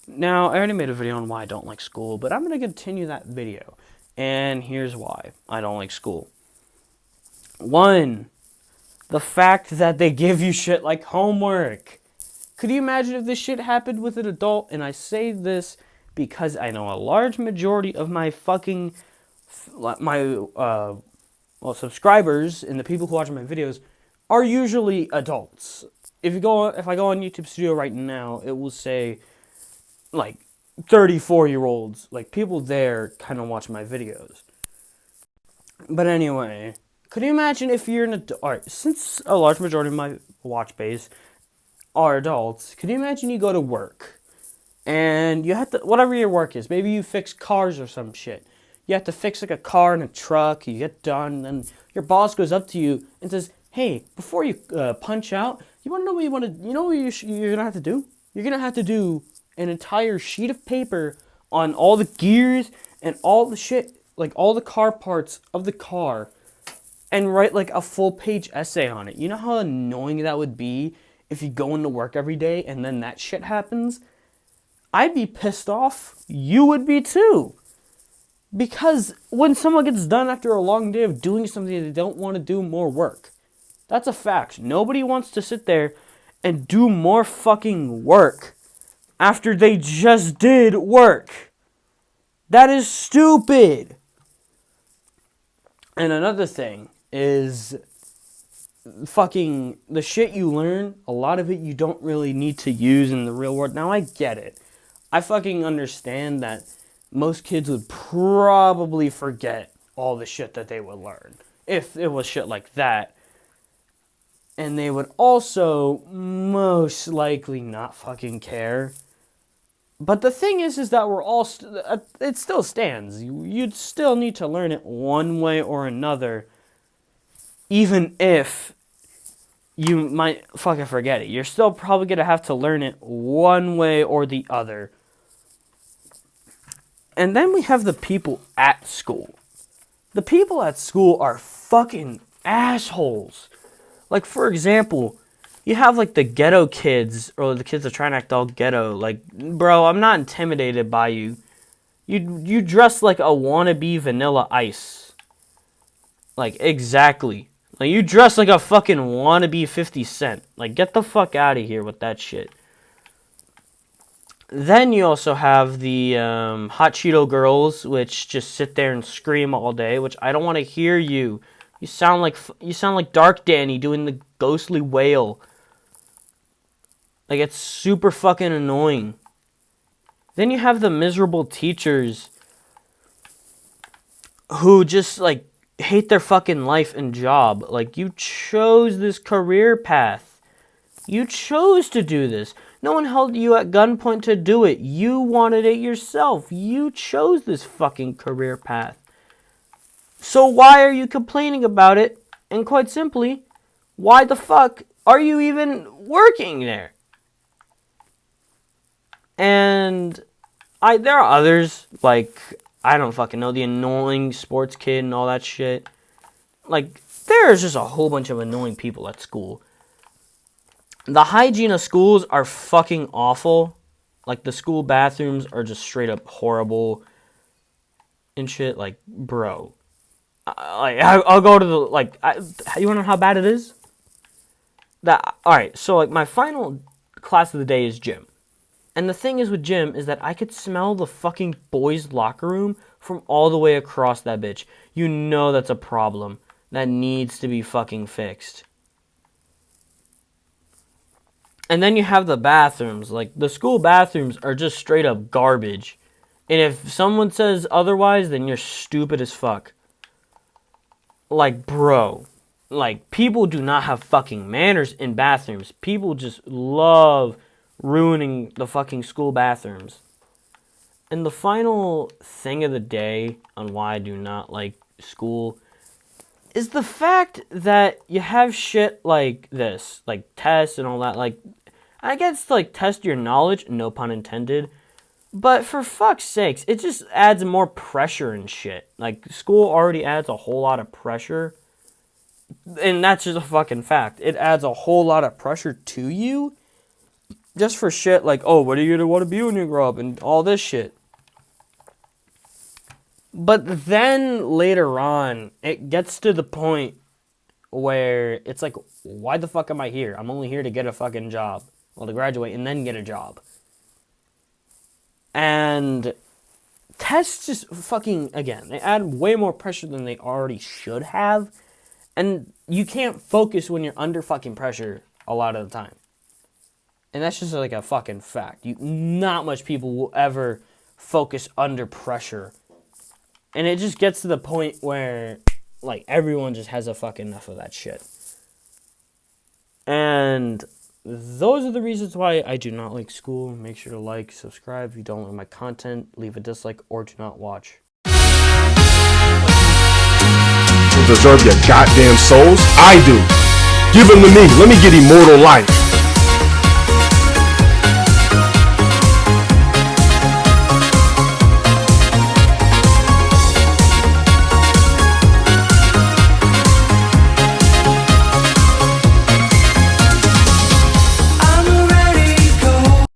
Now, I already made a video on why I don't like school, but I'm going to continue that video. And here's why I don't like school. One, the fact that they give you shit like homework. Could you imagine if this shit happened with an adult? And I say this because I know a large majority of my subscribers and the people who watch my videos are usually adults. If I go on YouTube Studio right now, it will say like 34-year-olds, like people there kind of watch my videos. But anyway, could you imagine if you're an adult? Alright, since a large majority of my watch base are adults, could you imagine you go to work and you have to, whatever your work is, maybe you fix cars or some shit. You have to fix like a car and a truck, you get done, and your boss goes up to you and says, hey, before you punch out, you want to know what you want to, you know what you're going to have to do? You're going to have to do an entire sheet of paper on all the gears and all the shit, like all the car parts of the car, and write like a full page essay on it. You know how annoying that would be if you go into work every day and then that shit happens? I'd be pissed off. You would be too. Because when someone gets done after a long day of doing something they don't want to do more work, that's a fact. Nobody wants to sit there and do more fucking work after they just did work. That is stupid. And another thing is fucking the shit you learn, a lot of it you don't really need to use in the real world. Now I get it. I fucking understand that most kids would probably forget all the shit that they would learn if it was shit like that. And they would also most likely not fucking care. But the thing is that we're all, it still stands. You'd still need to learn it one way or another, even if you might fucking forget it. You're still probably going to have to learn it one way or the other. And then we have the people at school. The people at school are fucking assholes. Like, for example, you have, like, the ghetto kids, or the kids that try and act all ghetto. Like, bro, I'm not intimidated by you. You dress like a wannabe Vanilla Ice. Like, exactly. Like, you dress like a fucking wannabe 50 Cent. Like, get the fuck out of here with that shit. Then you also have the Hot Cheeto girls, which just sit there and scream all day, which I don't want to hear you. You sound like Dark Danny doing the ghostly wail. Like, it's super fucking annoying. Then you have the miserable teachers who just, like, hate their fucking life and job. Like, you chose this career path. You chose to do this. No one held you at gunpoint to do it. You wanted it yourself. You chose this fucking career path. So why are you complaining about it? And quite simply, why the fuck are you even working there? And there are others, like, I don't fucking know, the annoying sports kid and all that shit. Like, there's just a whole bunch of annoying people at school. The hygiene of schools are fucking awful. Like, the school bathrooms are just straight up horrible and shit. Like, bro. I'll go to the, like, you wanna know how bad it is? Alright, so, like, my final class of the day is gym. And the thing is with gym is that I could smell the fucking boys' locker room from all the way across that bitch. You know that's a problem that needs to be fucking fixed. And then you have the bathrooms. Like, the school bathrooms are just straight up garbage. And if someone says otherwise, then you're stupid as fuck. Like, bro. Like, people do not have fucking manners in bathrooms. People just love ruining the fucking school bathrooms. And the final thing of the day on why I do not like school is the fact that you have shit like this, like tests and all that. Like, I guess to, like, test your knowledge, no pun intended, but for fuck's sakes, it just adds more pressure and shit. Like, school already adds a whole lot of pressure, and that's just a fucking fact. It adds a whole lot of pressure to you, just for shit like, oh, what are you gonna want to be when you grow up, and all this shit. But then later on, it gets to the point where it's like, why the fuck am I here? I'm only here to get a fucking job. Well, to graduate and then get a job. And tests just fucking, again, they add way more pressure than they already should have. And you can't focus when you're under fucking pressure a lot of the time. And that's just like a fucking fact. Not much people will ever focus under pressure. And it just gets to the point where, like, everyone just has a fucking enough of that shit. And those are the reasons why I do not like school. Make sure to like, subscribe if you don't like my content, leave a dislike, or do not watch. You deserve your goddamn souls? I do. Give them to me. Let me get immortal life.